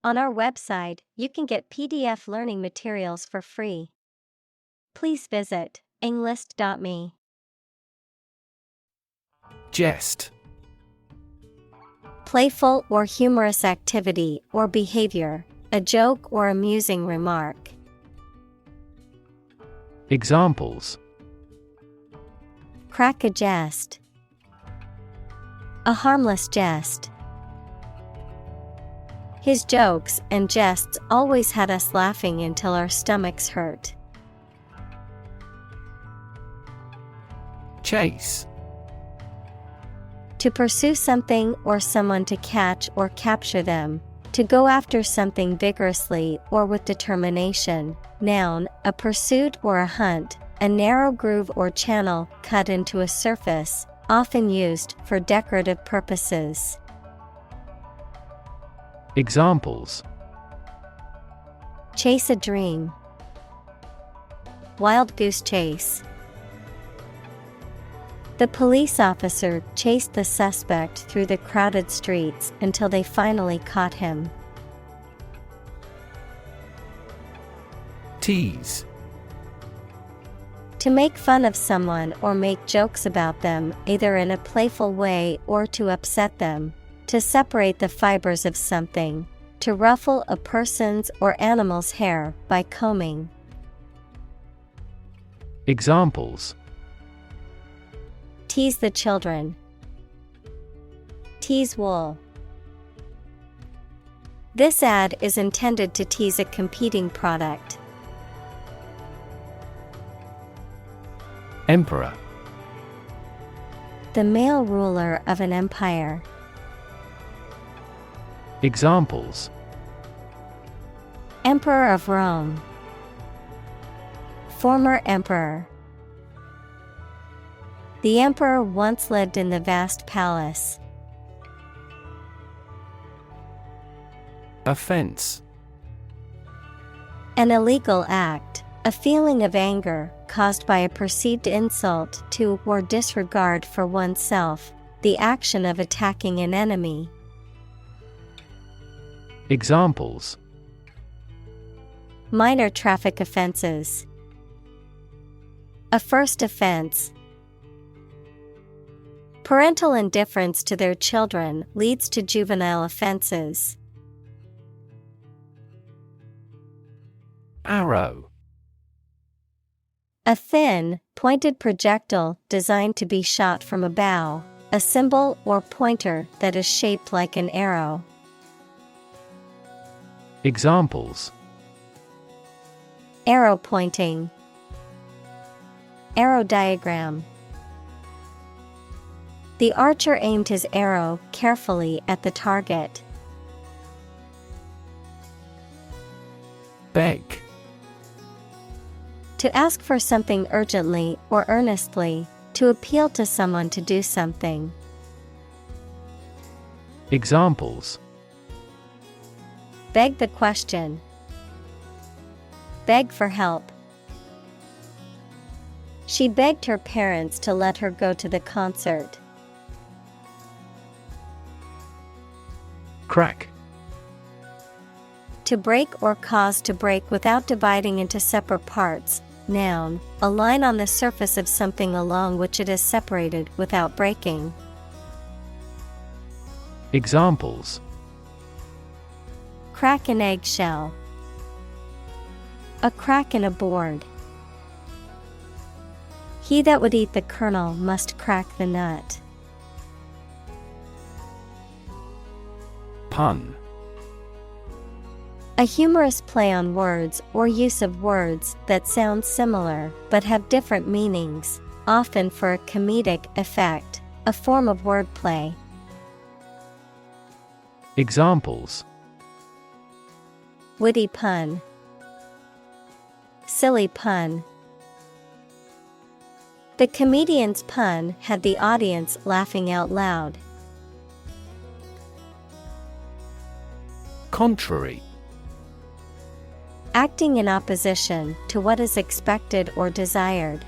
On our website, you can get PDF learning materials for free. Please visit englist.me. Jest. Playful or humorous activity or behavior, a joke or amusing remark. Examples: Crack a jest. A harmless jest. His jokes and jests always had us laughing until our stomachs hurt. Chase. To pursue something or someone, to catch or capture them. To go after something vigorously or with determination. Noun, a pursuit or a hunt, a narrow groove or channel cut into a surface, often used for decorative purposes. Examples: Chase a dream. Wild goose chase. The police officer chased the suspect through the crowded streets until they finally caught him. Tease. To make fun of someone or make jokes about them, either in a playful way or to upset them. To separate the fibers of something. To ruffle a person's or animal's hair by combing. Examples: Tease the children. Tease wool. This ad is intended to tease a competing product. Emperor. The male ruler of an empire. Examples: Emperor of Rome. Former emperor. The emperor once lived in the vast palace. Offense. An illegal act, a feeling of anger caused by a perceived insult to or disregard for oneself, the action of attacking an enemy. Examples: Minor traffic offenses. A first offense. Parental indifference to their children leads to juvenile offenses. Arrow. A thin, pointed projectile designed to be shot from a bow, a symbol or pointer that is shaped like an arrow. Examples: Arrow pointing. Arrow diagram. The archer aimed his arrow carefully at the target. Beg. To ask for something urgently or earnestly, to appeal to someone to do something. Examples: Beg the question. Beg for help. She begged her parents to let her go to the concert. Crack. To break or cause to break without dividing into separate parts. Noun, a line on the surface of something along which it is separated without breaking. Examples: Crack an eggshell. A crack in a board. He that would eat the kernel must crack the nut. Pun. A humorous play on words or use of words that sound similar but have different meanings, often for a comedic effect, a form of wordplay. Examples: Witty pun. Silly pun. The comedian's pun had the audience laughing out loud. Contrary. Acting in opposition to what is expected or desired.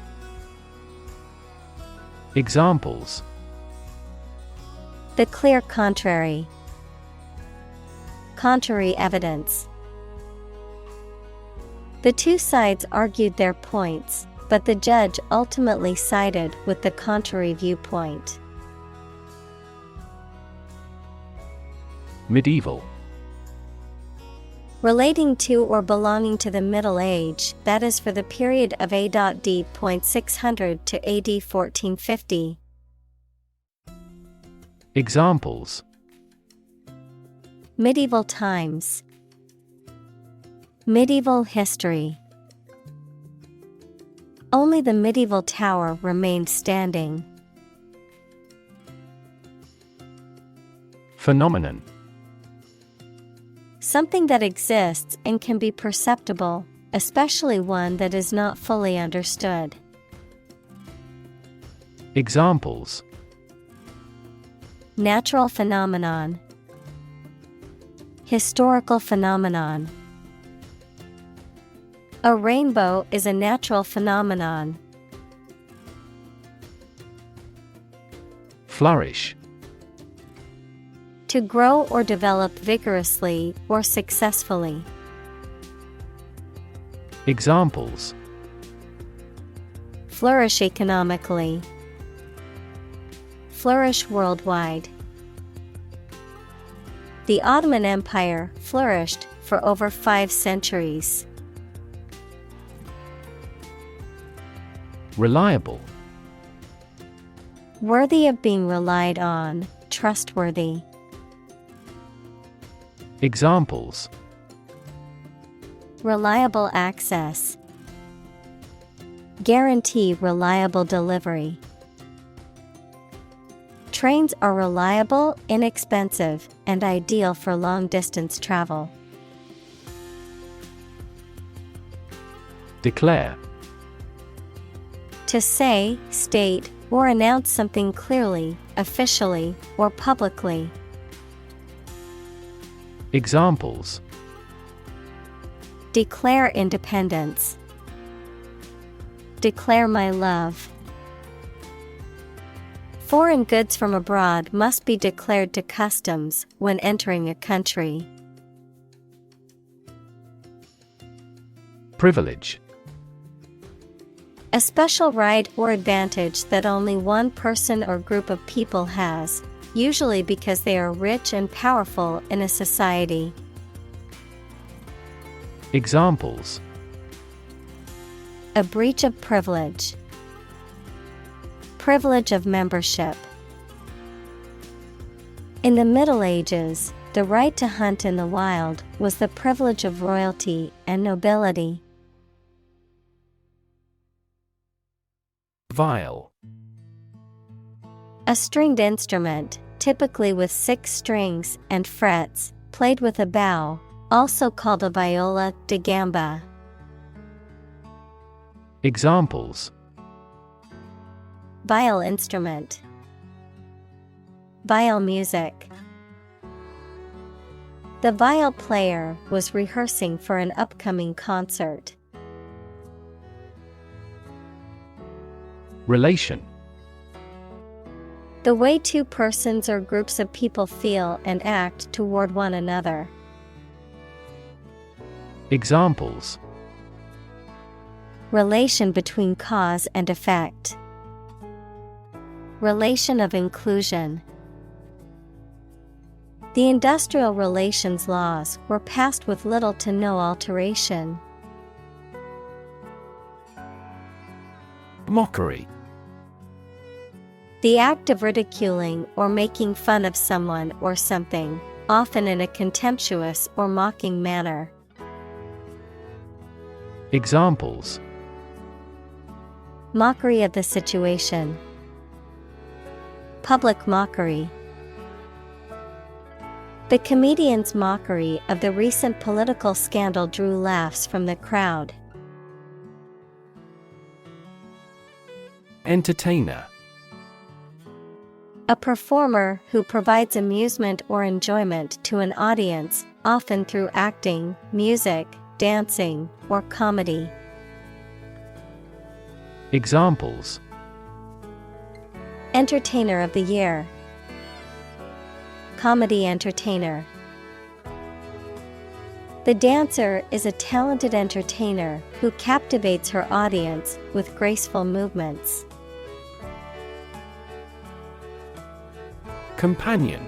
Examples: The clear contrary. Contrary evidence. The two sides argued their points, but the judge ultimately sided with the contrary viewpoint. Medieval. Relating to or belonging to the Middle Age, that is for the period of A.D. 600 to AD 1450. Examples: Medieval times. Medieval history. Only the medieval tower remained standing. Phenomenon. Something that exists and can be perceptible, especially one that is not fully understood. Examples: Natural phenomenon. Historical phenomenon. A rainbow is a natural phenomenon. Flourish. To grow or develop vigorously or successfully. Examples: Flourish economically. Flourish worldwide. The Ottoman Empire flourished for over 5 centuries. Reliable. Worthy of being relied on, trustworthy. Examples: Reliable access. Guarantee reliable delivery. Trains are reliable, inexpensive, and ideal for long-distance travel. Declare. To say, state, or announce something clearly, officially, or publicly. Examples: Declare independence. Declare my love. Foreign goods from abroad must be declared to customs when entering a country. Privilege. A special right or advantage that only one person or group of people has, usually because they are rich and powerful in a society. Examples: A breach of privilege. Privilege of membership. In the Middle Ages, the right to hunt in the wild was the privilege of royalty and nobility. Viol. A stringed instrument, typically with 6 strings and frets, played with a bow, also called a viola da gamba. Examples: Viol instrument. Viol music. The viol player was rehearsing for an upcoming concert. Relation. The way two persons or groups of people feel and act toward one another. Examples: Relation between cause and effect. Relation of inclusion. The industrial relations laws were passed with little to no alteration. Mockery. The act of ridiculing or making fun of someone or something, often in a contemptuous or mocking manner. Examples: Mockery of the situation. Public mockery. The comedian's mockery of the recent political scandal drew laughs from the crowd. Entertainer. A performer who provides amusement or enjoyment to an audience, often through acting, music, dancing, or comedy. Examples: Entertainer of the year. Comedy entertainer. The dancer is a talented entertainer who captivates her audience with graceful movements. Companion.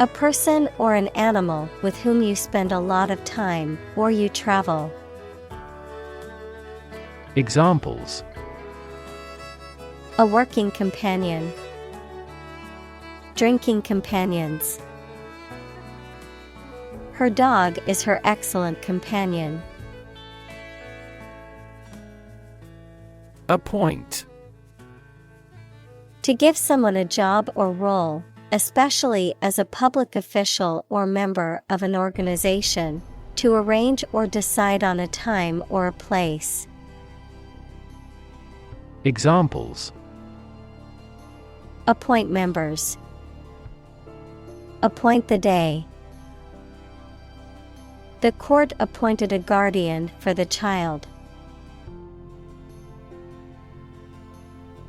A person or an animal with whom you spend a lot of time or you travel. Examples: A working companion. Drinking companions. Her dog is her excellent companion. Appoint. To give someone a job or role, especially as a public official or member of an organization, to arrange or decide on a time or a place. Examples: Appoint members. Appoint the day. The court appointed a guardian for the child.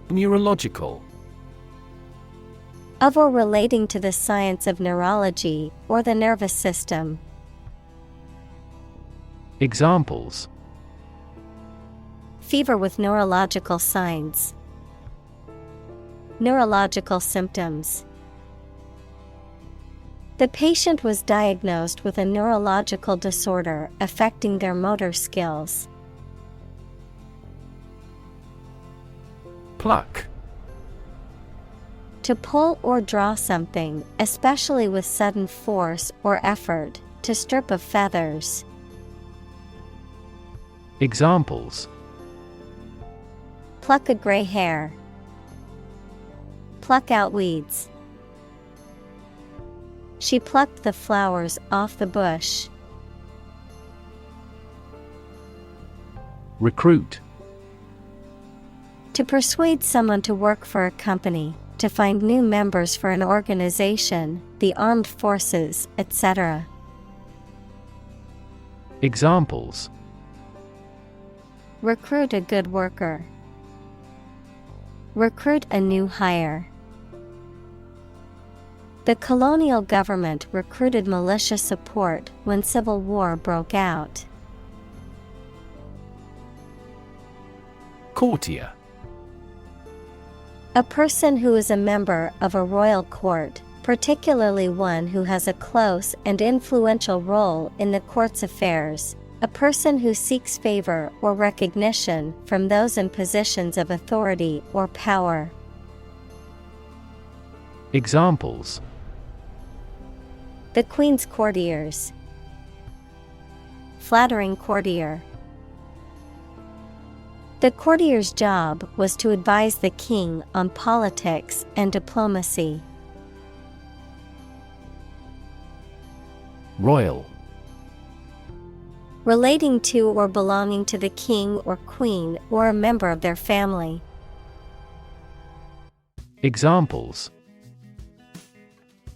Neurological. Of or relating to the science of neurology or the nervous system. Examples: Fever with neurological signs. Neurological symptoms. The patient was diagnosed with a neurological disorder affecting their motor skills. Pluck. To pull or draw something, especially with sudden force or effort, to strip of feathers. Examples: Pluck a gray hair. Pluck out weeds. She plucked the flowers off the bush. Recruit. To persuade someone to work for a company, to find new members for an organization, the armed forces, etc. Examples: Recruit a good worker. Recruit a new hire. The colonial government recruited militia support when civil war broke out. Courtier. A person who is a member of a royal court, particularly one who has a close and influential role in the court's affairs, a person who seeks favor or recognition from those in positions of authority or power. Examples: The Queen's courtiers. Flattering courtier. The courtier's job was to advise the king on politics and diplomacy. Royal. Relating to or belonging to the king or queen or a member of their family. Examples: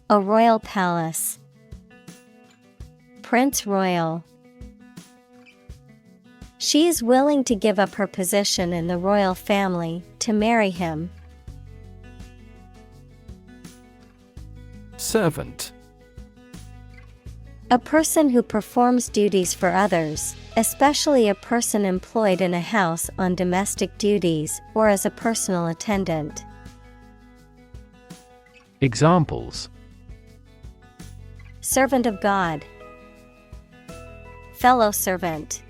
A royal palace. Prince Royal. She is willing to give up her position in the royal family to marry him. Servant. A person who performs duties for others, especially a person employed in a house on domestic duties or as a personal attendant. Examples: Servant of God. Fellow servant.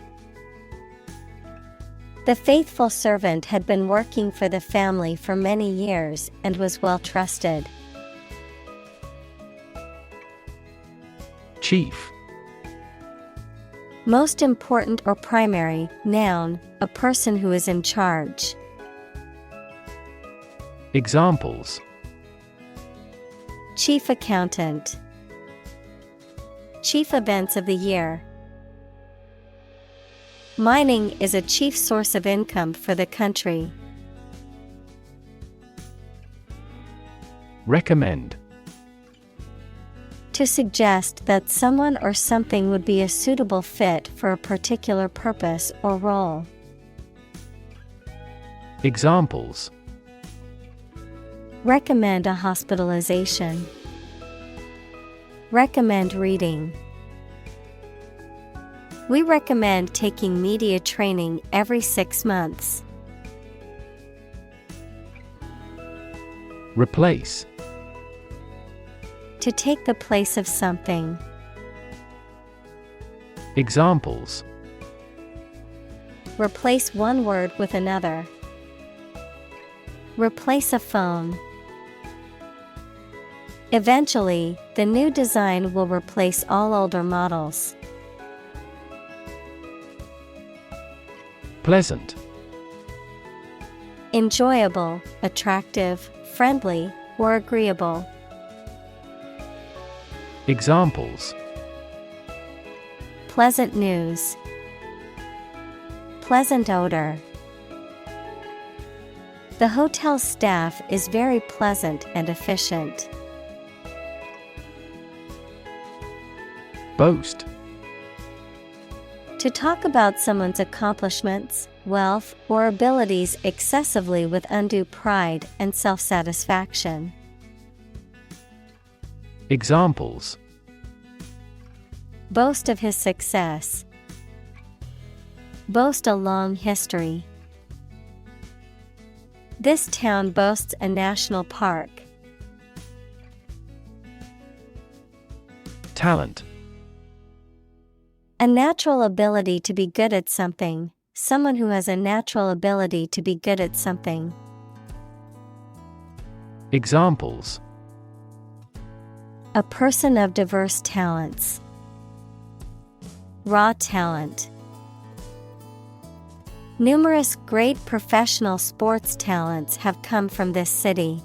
The faithful servant had been working for the family for many years and was well trusted. Chief. Most important or primary, noun, a person who is in charge. Examples: Chief accountant. Chief events of the year. Mining is a chief source of income for the country. Recommend. To suggest that someone or something would be a suitable fit for a particular purpose or role. Examples: Recommend a hospitalization. Recommend reading. We recommend taking media training every 6 months. Replace. To take the place of something. Examples. Replace one word with another. Replace a phone. Eventually, the new design will replace all older models. Pleasant. Enjoyable, attractive, friendly, or agreeable. Examples. Pleasant news. Pleasant odor. The hotel staff is very pleasant and efficient. Boast. To talk about someone's accomplishments, wealth, or abilities excessively with undue pride and self-satisfaction. Examples. Boast of his success. Boast a long history. This town boasts a national park. Talent. A natural ability to be good at something. Someone who has a natural ability to be good at something. Examples. A person of diverse talents. Raw talent. Numerous great professional sports talents have come from this city.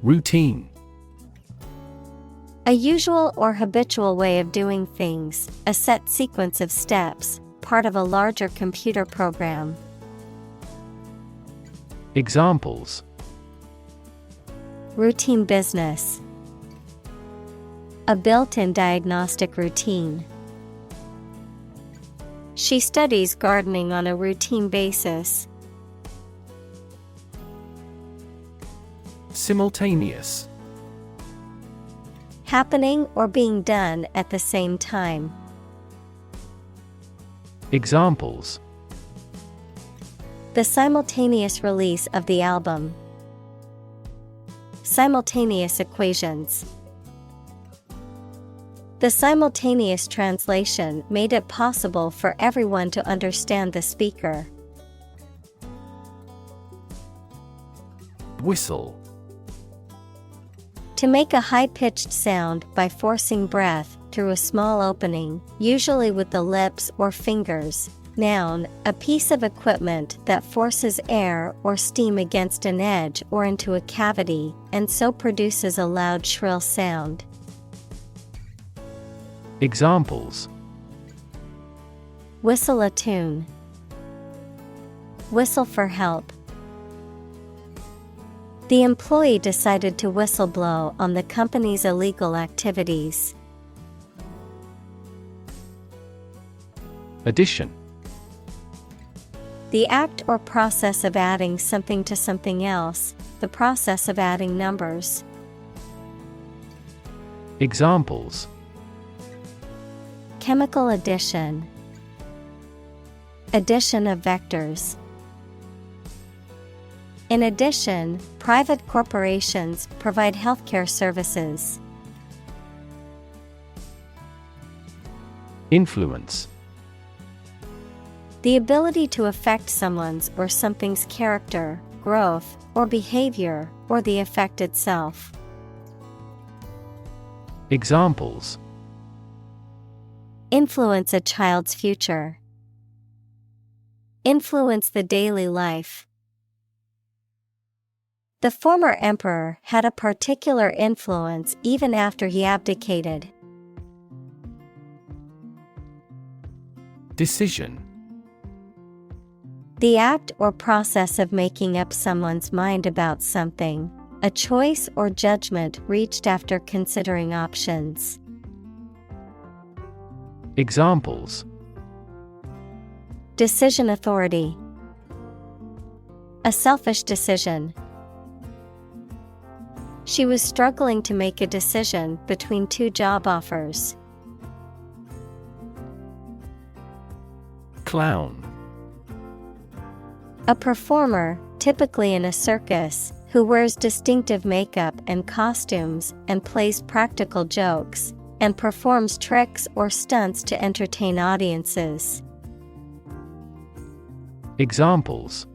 Routine. A usual or habitual way of doing things, a set sequence of steps, part of a larger computer program. Examples. Routine business. A built-in diagnostic routine. She studies gardening on a routine basis. Simultaneous. Happening or being done at the same time. Examples. The simultaneous release of the album. Simultaneous equations. The simultaneous translation made it possible for everyone to understand the speaker. Whistle. To make a high-pitched sound by forcing breath through a small opening, usually with the lips or fingers. Noun, a piece of equipment that forces air or steam against an edge or into a cavity, and so produces a loud shrill sound. Examples. Whistle a tune. Whistle for help. The employee decided to whistle-blow on the company's illegal activities. Addition. The act or process of adding something to something else, the process of adding numbers. Examples. Chemical addition. Addition of vectors. In addition, private corporations provide healthcare services. Influence. The ability to affect someone's or something's character, growth, or behavior, or the effect itself. Examples. Influence a child's future. Influence the daily life. The former emperor had a particular influence even after he abdicated. Decision. The act or process of making up someone's mind about something, a choice or judgment reached after considering options. Examples. Decision authority. A selfish decision. She was struggling to make a decision between two job offers. Clown. A performer, typically in a circus, who wears distinctive makeup and costumes and plays practical jokes, and performs tricks or stunts to entertain audiences. Examples: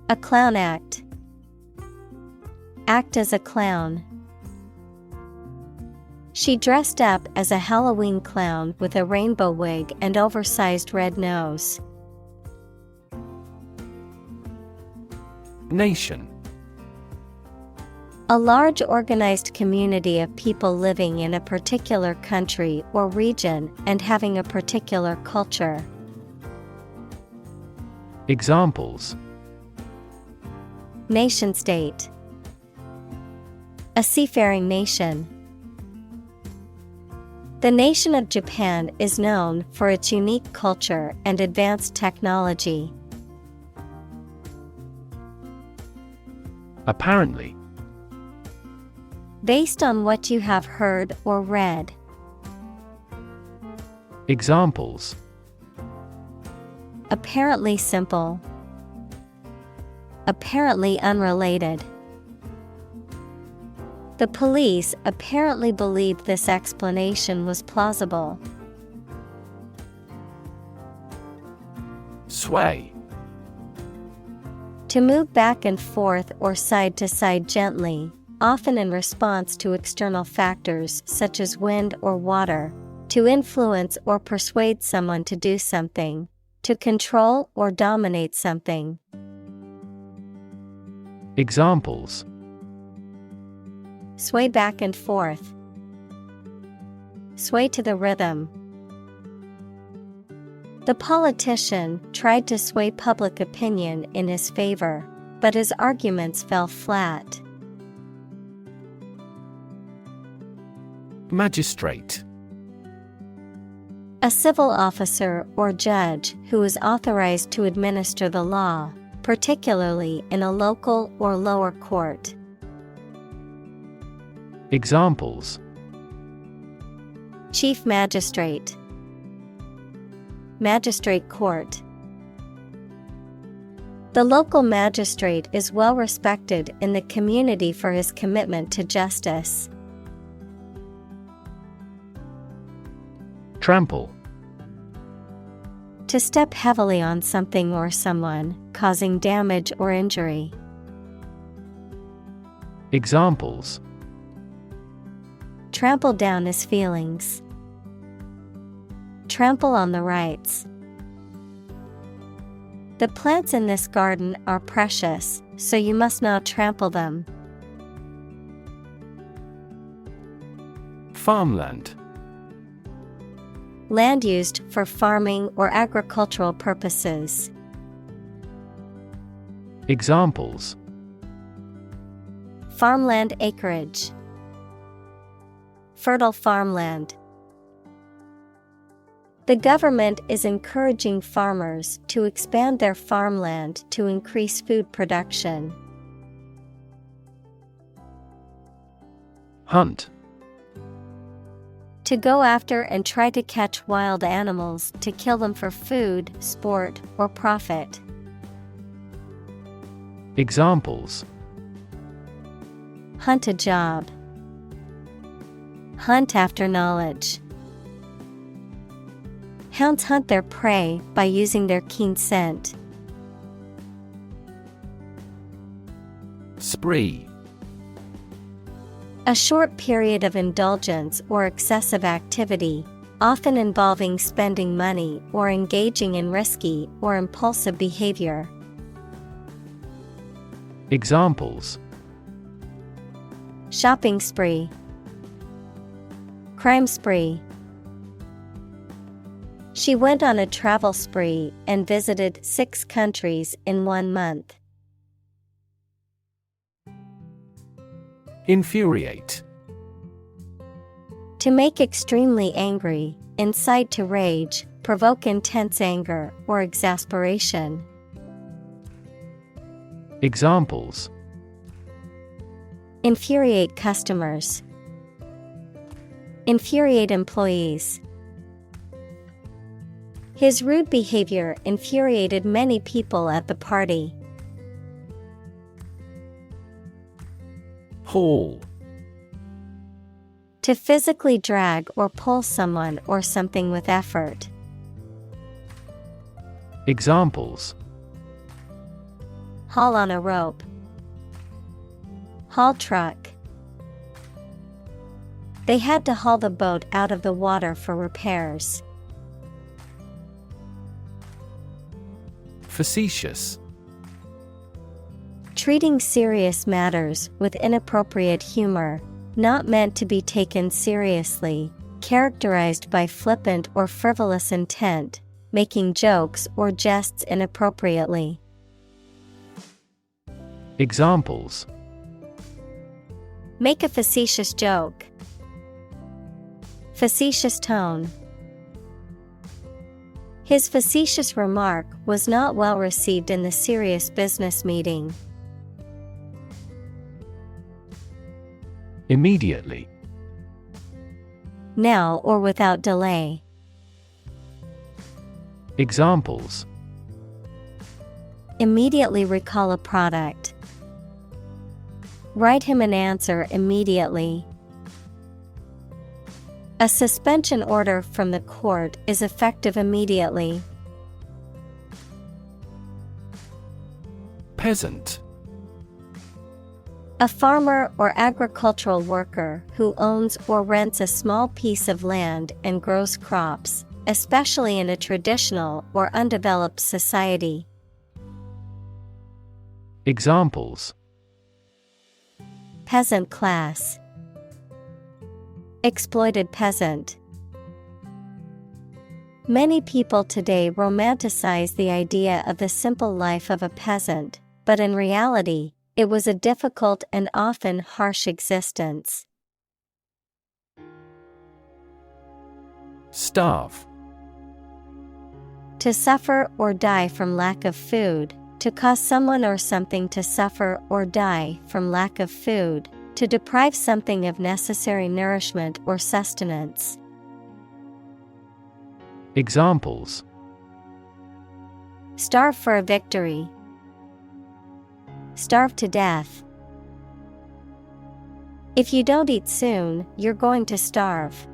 A clown act. Act as a clown. She dressed up as a Halloween clown with a rainbow wig and oversized red nose. Nation. A large organized community of people living in a particular country or region and having a particular culture. Examples: Nation-state. A seafaring nation. The nation of Japan is known for its unique culture and advanced technology. Apparently. Based on what you have heard or read. Examples: Apparently simple. Apparently unrelated. The police apparently believed this explanation was plausible. Sway. To move back and forth or side to side gently, often in response to external factors such as wind or water, to influence or persuade someone to do something, to control or dominate something. Examples: Sway back and forth. Sway to the rhythm. The politician tried to sway public opinion in his favor, but his arguments fell flat. Magistrate. A civil officer or judge who is authorized to administer the law, particularly in a local or lower court. Examples: Chief magistrate. Magistrate court. The local magistrate is well respected in the community for his commitment to justice. Trample. To step heavily on something or someone, causing damage or injury. Examples: Trample down his feelings. Trample on the rights. The plants in this garden are precious, so you must not trample them. Farmland. Land used for farming or agricultural purposes. Examples: Farmland acreage. Fertile farmland. The government is encouraging farmers to expand their farmland to increase food production. Hunt. To go after and try to catch wild animals to kill them for food, sport, or profit. Examples: Hunt a job. Hunt after knowledge. Hounds hunt their prey by using their keen scent. Spree. A short period of indulgence or excessive activity, often involving spending money or engaging in risky or impulsive behavior. Examples: Shopping spree. Crime spree. She went on a travel spree and visited 6 countries in 1 month. Infuriate. To make extremely angry, incite to rage, provoke intense anger or exasperation. Examples: Infuriate customers. Infuriate employees. His rude behavior infuriated many people at the party. Haul. To physically drag or pull someone or something with effort. Examples: Haul on a rope. Haul truck. They had to haul the boat out of the water for repairs. Facetious. Treating serious matters with inappropriate humor, not meant to be taken seriously, characterized by flippant or frivolous intent, making jokes or jests inappropriately. Examples: Make a facetious joke. Facetious tone. His facetious remark was not well received in the serious business meeting. Immediately. Now or without delay. Examples: Immediately recall a product. Write him an answer immediately. A suspension order from the court is effective immediately. Peasant. A farmer or agricultural worker who owns or rents a small piece of land and grows crops, especially in a traditional or undeveloped society. Examples: Peasant class. Exploited peasant. Many people today romanticize the idea of the simple life of a peasant, but in reality, it was a difficult and often harsh existence. Starve. To suffer or die from lack of food, to cause someone or something to suffer or die from lack of food, to deprive something of necessary nourishment or sustenance. Examples: Starve for a victory. Starve to death. If you don't eat soon, you're going to starve.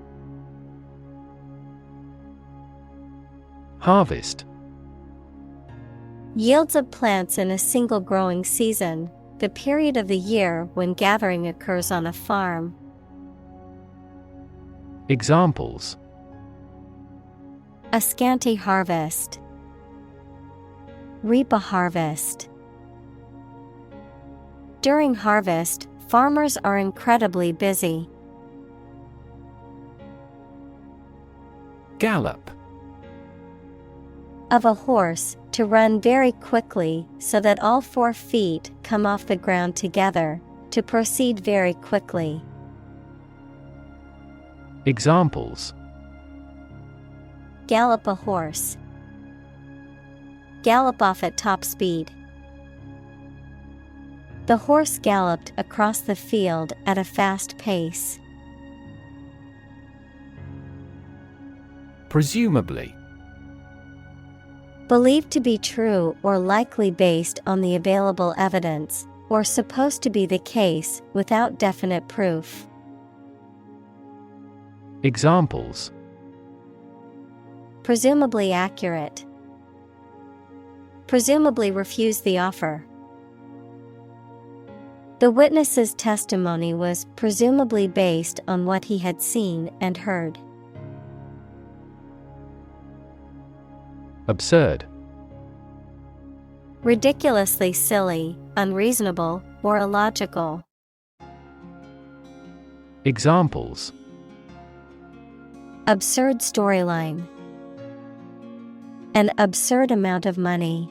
Harvest. Yields of plants in a single growing season, the period of the year when gathering occurs on a farm. Examples: A scanty harvest. Reap a harvest. During harvest, farmers are incredibly busy. Gallop. Of a horse, to run very quickly so that all 4 feet come off the ground together, to proceed very quickly. Examples: Gallop a horse. Gallop off at top speed. The horse galloped across the field at a fast pace. Presumably. Believed to be true or likely based on the available evidence, or supposed to be the case without definite proof. Examples: Presumably accurate. Presumably refuse the offer. The witness's testimony was presumably based on what he had seen and heard. Absurd. Ridiculously silly, unreasonable, or illogical. Examples: Absurd storyline. An absurd amount of money.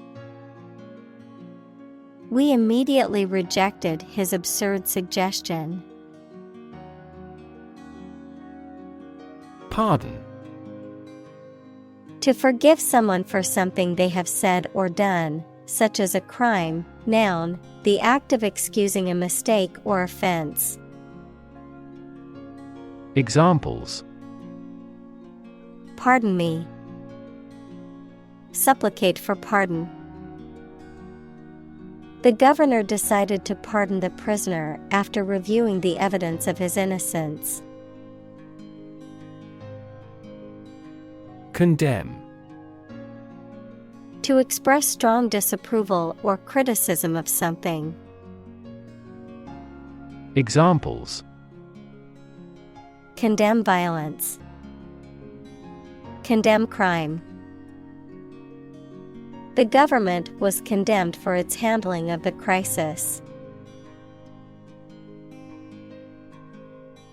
We immediately rejected his absurd suggestion. Pardon. To forgive someone for something they have said or done, such as a crime, Noun, the act of excusing a mistake or offense. Examples: Pardon me. Supplicate for pardon. The governor decided to pardon the prisoner after reviewing the evidence of his innocence. Condemn. To express strong disapproval or criticism of something. Examples: Condemn violence. Condemn crime. The government was condemned for its handling of the crisis.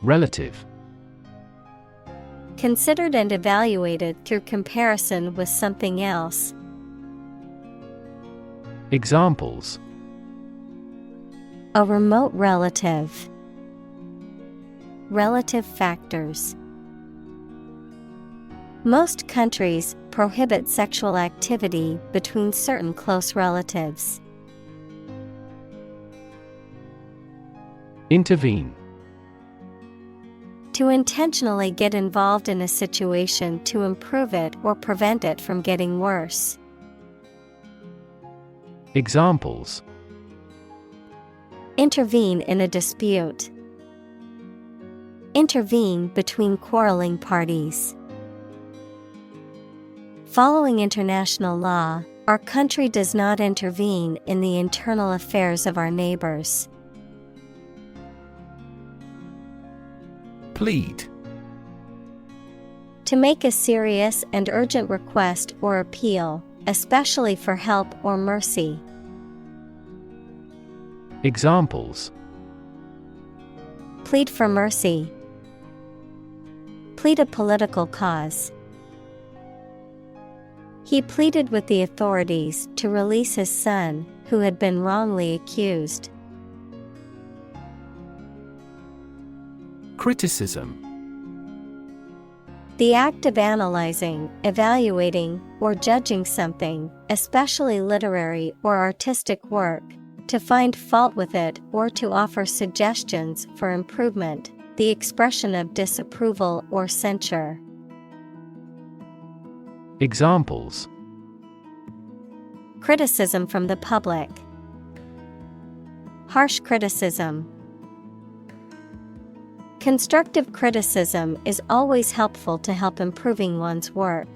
Relative. Considered and evaluated through comparison with something else. Examples: A remote relative. Relative factors. Most countries prohibit sexual activity between certain close relatives. Intervene. To intentionally get involved in a situation to improve it or prevent it from getting worse. Examples: Intervene in a dispute. Intervene between quarreling parties. Following international law, our country does not intervene in the internal affairs of our neighbors. Plead. To make a serious and urgent request or appeal, especially for help or mercy. Examples: Plead for mercy. Plead a political cause. He pleaded with the authorities to release his son, who had been wrongly accused. Criticism. The act of analyzing, evaluating, or judging something, especially literary or artistic work, to find fault with it or to offer suggestions for improvement, the expression of disapproval or censure. Examples: Criticism from the public. Harsh criticism. Constructive criticism is always helpful to help improving one's work.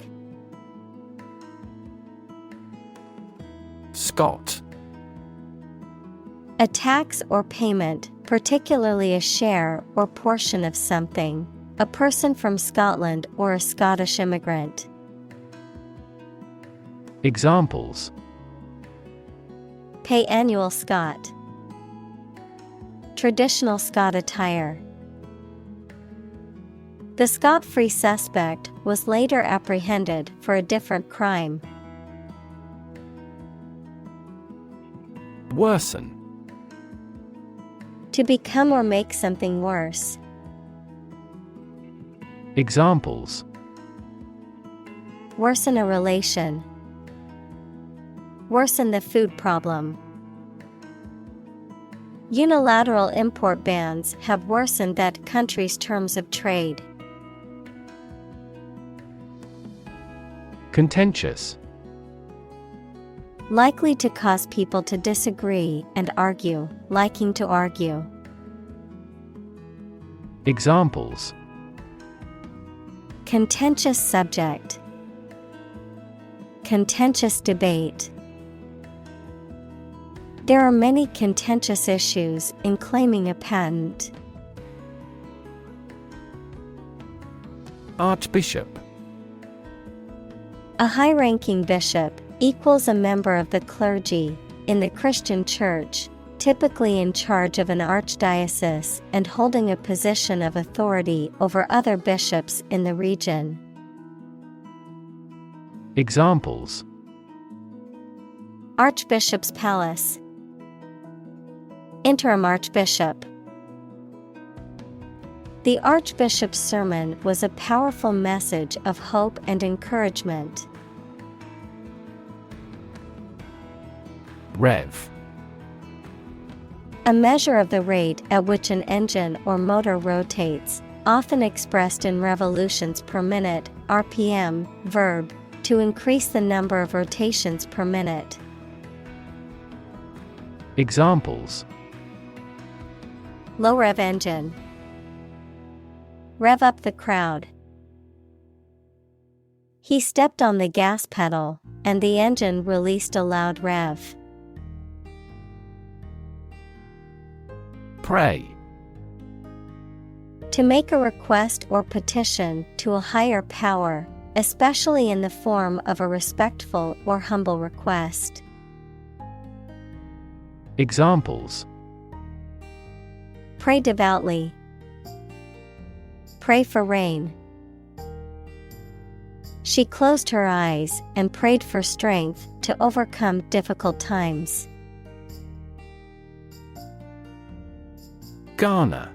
Scot. A tax or payment, particularly a share or portion of something. A person from Scotland or a Scottish immigrant. Examples: Pay annual Scot. Traditional Scot attire. The Scot-free suspect was later apprehended for a different crime. Worsen. To become or make something worse. Examples: Worsen a relation. Worsen the food problem. Unilateral import bans have worsened that country's terms of trade. Contentious. Likely to cause people to disagree and argue, liking to argue. Examples: Contentious subject. Contentious debate. There are many contentious issues in claiming a patent. Archbishop. A high-ranking bishop equals a member of the clergy in the Christian Church, typically in charge of an archdiocese and holding a position of authority over other bishops in the region. Examples: Archbishop's Palace. Interim Archbishop. The Archbishop's sermon was a powerful message of hope and encouragement. Rev. A measure of the rate at which an engine or motor rotates, often expressed in revolutions per minute, RPM, verb, to increase the number of rotations per minute. Examples: Low rev engine. Rev up the crowd. He stepped on the gas pedal, and the engine released a loud rev. Pray. To make a request or petition to a higher power, especially in the form of a respectful or humble request. Examples: Pray devoutly. Pray for rain. She closed her eyes and prayed for strength to overcome difficult times. Garner.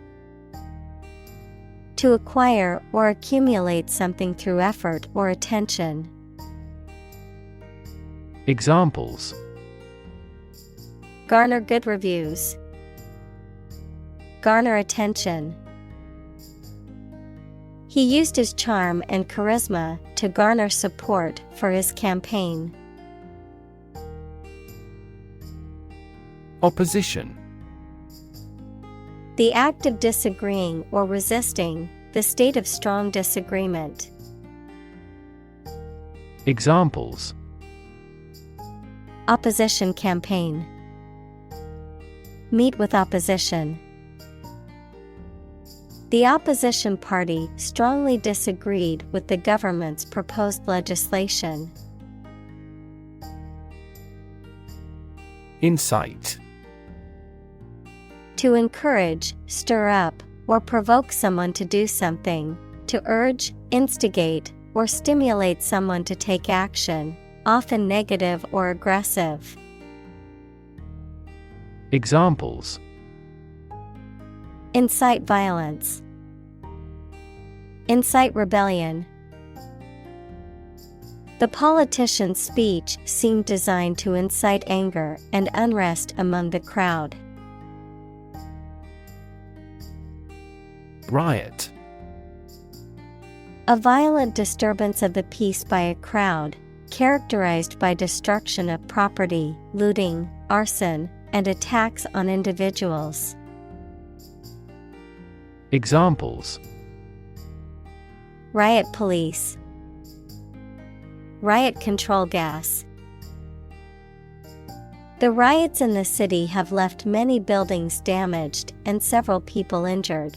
To acquire or accumulate something through effort or attention. Examples: Garner good reviews. Garner attention. He used his charm and charisma to garner support for his campaign. Opposition. The act of disagreeing or resisting, the state of strong disagreement. Examples: Opposition campaign. Meet with opposition. The opposition party strongly disagreed with the government's proposed legislation. Incite. To encourage, stir up, or provoke someone to do something, to urge, instigate, or stimulate someone to take action, often negative or aggressive. Examples: Incite violence. Incite rebellion. The politician's speech seemed designed to incite anger and unrest among the crowd. Riot. A violent disturbance of the peace by a crowd, characterized by destruction of property, looting, arson, and attacks on individuals. Examples: Riot police. Riot control gas. The riots in the city have left many buildings damaged and several people injured.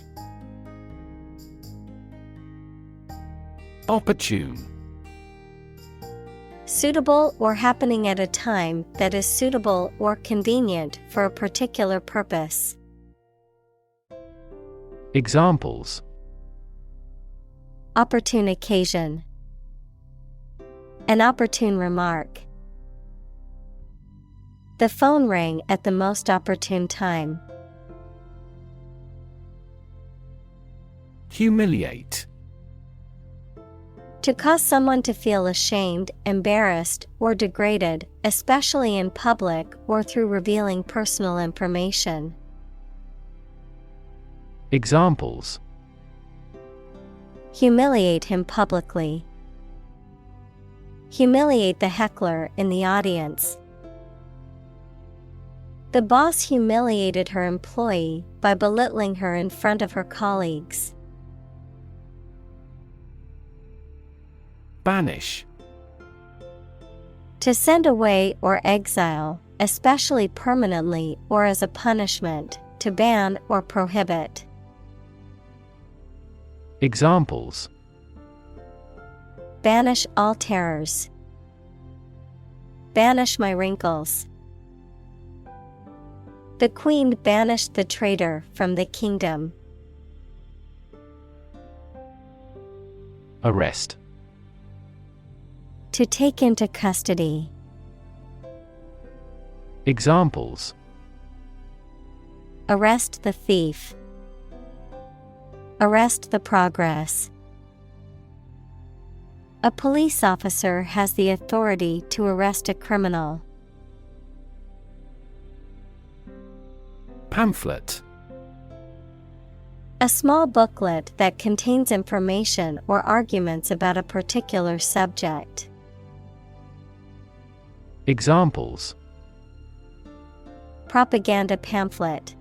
Opportune. Suitable or happening at a time that is suitable or convenient for a particular purpose. Examples: Opportune occasion. An opportune remark. The phone rang at the most opportune time. Humiliate. To cause someone to feel ashamed, embarrassed, or degraded, especially in public or through revealing personal information. Examples: Humiliate him publicly. Humiliate the heckler in the audience. The boss humiliated her employee by belittling her in front of her colleagues. Banish. To send away or exile, especially permanently or as a punishment, to ban or prohibit. Examples: Banish all terrors. Banish my wrinkles. The queen banished the traitor from the kingdom. Arrest. To take into custody. Examples: Arrest the thief. Arrest the progress. A police officer has the authority to arrest a criminal. Pamphlet. A small booklet that contains information or arguments about a particular subject. Examples: Propaganda pamphlet.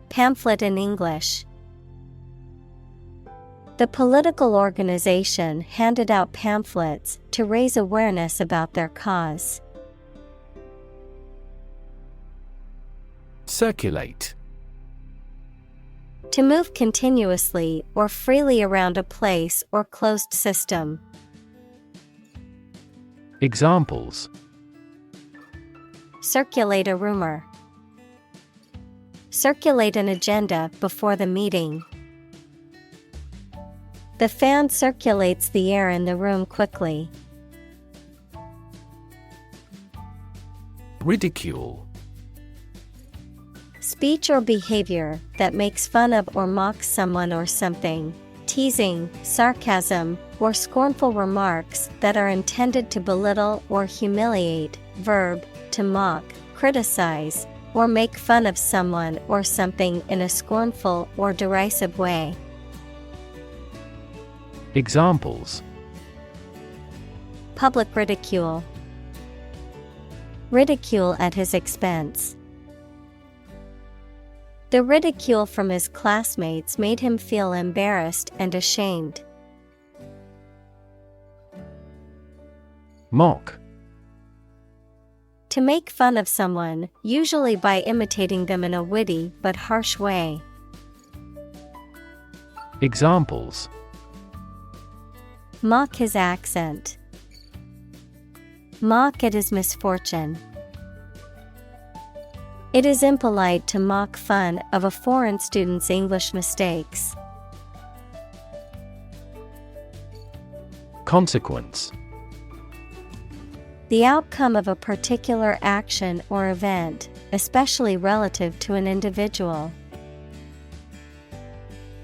Pamphlet in English. The political organization handed out pamphlets to raise awareness about their cause. Circulate. To move continuously or freely around a place or closed system. Examples: Circulate a rumor. Circulate an agenda before the meeting. The fan circulates the air in the room quickly. Ridicule. Speech or behavior that makes fun of or mocks someone or something. Teasing, sarcasm, or scornful remarks that are intended to belittle or humiliate. Verb, to mock, criticize, or make fun of someone or something in a scornful or derisive way. Examples: Public ridicule. Ridicule at his expense. The ridicule from his classmates made him feel embarrassed and ashamed. Mock. To make fun of someone, usually by imitating them in a witty but harsh way. Examples: Mock his accent. Mock at his misfortune. It is impolite to mock fun of a foreign student's English mistakes. Consequence. The outcome of a particular action or event, especially relative to an individual.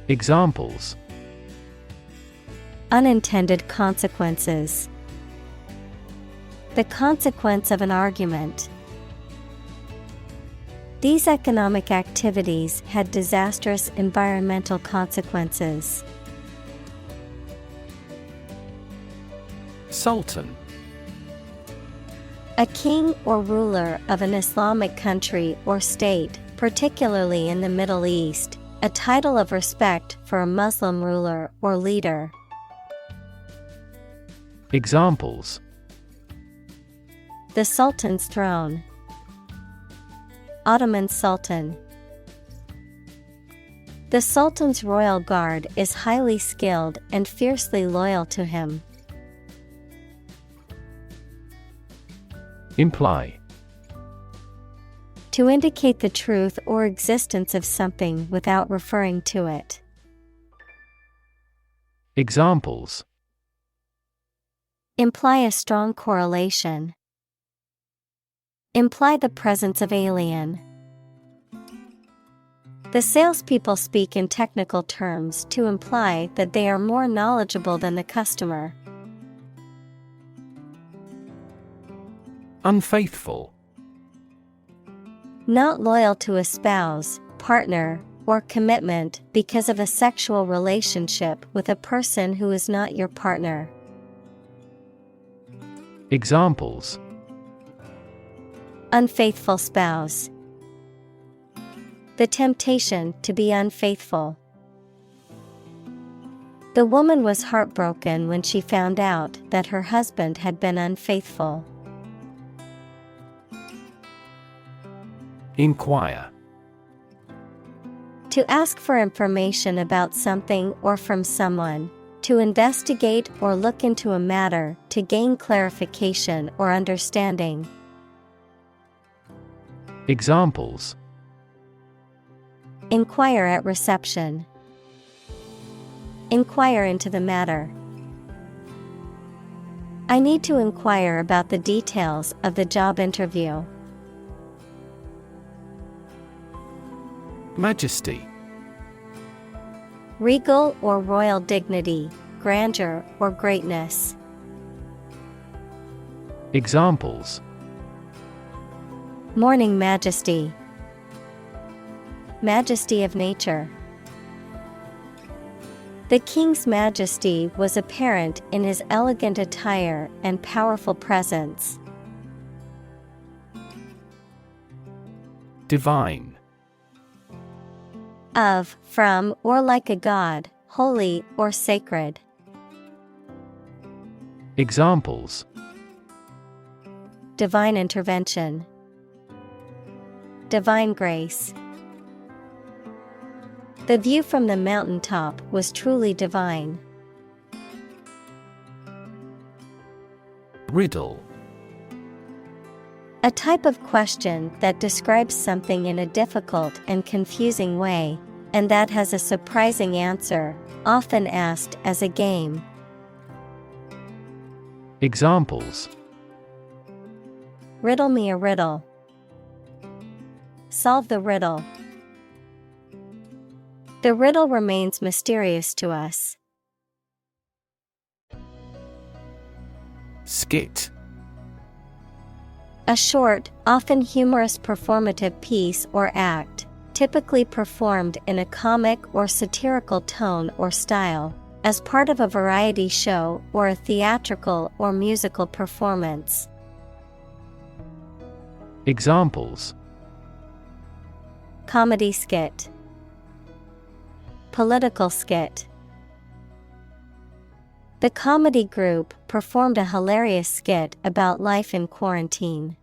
Examples: Unintended consequences. The consequence of an argument. These economic activities had disastrous environmental consequences. Sultan. A king or ruler of an Islamic country or state, particularly in the Middle East, a title of respect for a Muslim ruler or leader. Examples: The Sultan's throne. Ottoman Sultan. The Sultan's royal guard is highly skilled and fiercely loyal to him. Imply. To indicate the truth or existence of something without referring to it. Examples: Imply a strong correlation. Imply the presence of alien. The salespeople speak in technical terms to imply that they are more knowledgeable than the customer. Unfaithful. Not loyal to a spouse, partner, or commitment because of a sexual relationship with a person who is not your partner. Examples: Unfaithful spouse. The temptation to be unfaithful. The woman was heartbroken when she found out that her husband had been unfaithful. Inquire. To ask for information about something or from someone. To investigate or look into a matter to gain clarification or understanding. Examples: Inquire at reception. Inquire into the matter. I need to inquire about the details of the job interview. Majesty. Regal or royal dignity, grandeur or greatness. Examples: Morning majesty. Majesty of nature. The king's majesty was apparent in his elegant attire and powerful presence. Divine. Of, from, or like a god, holy or sacred. Examples: Divine intervention. Divine grace. The view from the mountaintop was truly divine. Riddle. A type of question that describes something in a difficult and confusing way, and that has a surprising answer, often asked as a game. Examples: Riddle me a riddle. Solve the riddle. The riddle remains mysterious to us. Skit. A short, often humorous performative piece or act, typically performed in a comic or satirical tone or style, as part of a variety show or a theatrical or musical performance. Examples: Comedy skit. Political skit. The comedy group performed a hilarious skit about life in quarantine.